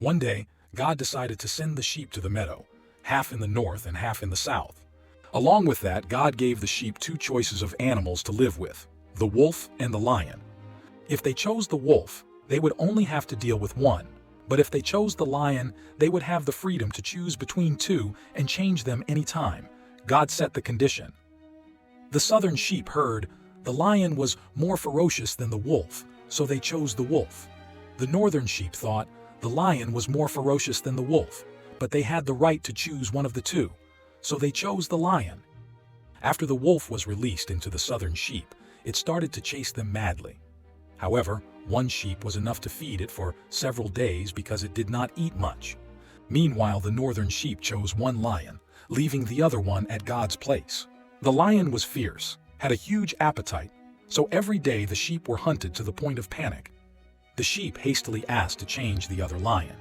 One day, God decided to send the sheep to the meadow, half in the north and half in the south. Along with that, God gave the sheep two choices of animals to live with, the wolf and the lion. If they chose the wolf, they would only have to deal with one, but if they chose the lion, they would have the freedom to choose between two and change them any time. God set the condition. The southern sheep heard the lion was more ferocious than the wolf, so they chose the wolf. The northern sheep thought the lion was more ferocious than the wolf, but they had the right to choose one of the two, so they chose the lion. After the wolf was released into the southern sheep, it started to chase them madly. However, one sheep was enough to feed it for several days because it did not eat much. Meanwhile, the northern sheep chose one lion, leaving the other one at God's place. The lion was fierce, had a huge appetite, so every day the sheep were hunted to the point of panic. The sheep hastily asked to change the other lion.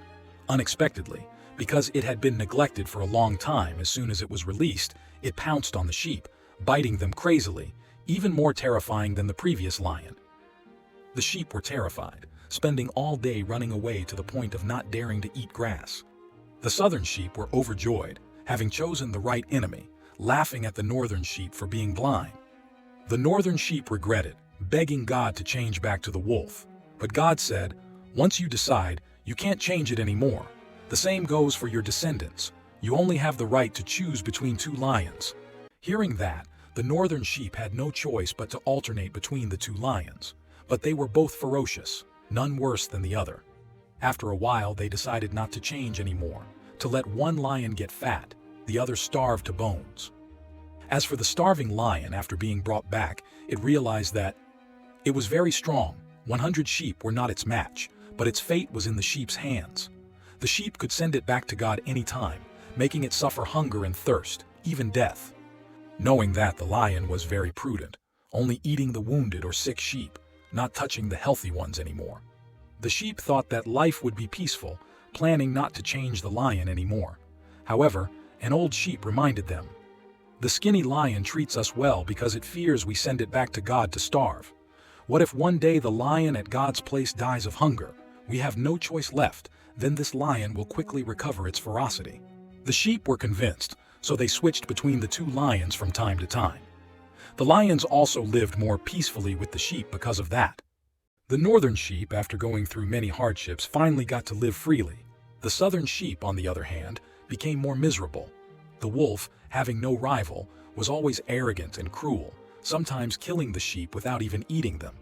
Unexpectedly, because it had been neglected for a long time, as soon as it was released, it pounced on the sheep, biting them crazily, even more terrifying than the previous lion. The sheep were terrified, spending all day running away to the point of not daring to eat grass. The southern sheep were overjoyed, having chosen the right enemy, laughing at the northern sheep for being blind. The northern sheep regretted, begging God to change back to the wolf. But God said, "Once you decide, you can't change it anymore. The same goes for your descendants. You only have the right to choose between two lions." Hearing that, the northern sheep had no choice but to alternate between the two lions. But they were both ferocious, none worse than the other. After a while, they decided not to change anymore, to let one lion get fat, the other starve to bones. As for the starving lion, after being brought back, it realized that it was very strong. 100 sheep were not its match, but its fate was in the sheep's hands. The sheep could send it back to God any time, making it suffer hunger and thirst, even death. Knowing that, the lion was very prudent, only eating the wounded or sick sheep, not touching the healthy ones anymore. The sheep thought that life would be peaceful, planning not to change the lion anymore. However, an old sheep reminded them, "The skinny lion treats us well because it fears we send it back to God to starve. What if one day the lion at God's place dies of hunger? We have no choice left, then this lion will quickly recover its ferocity." The sheep were convinced, so they switched between the two lions from time to time. The lions also lived more peacefully with the sheep because of that. The northern sheep, after going through many hardships, finally got to live freely. The southern sheep, on the other hand, became more miserable. The wolf, having no rival, was always arrogant and cruel, sometimes killing the sheep without even eating them.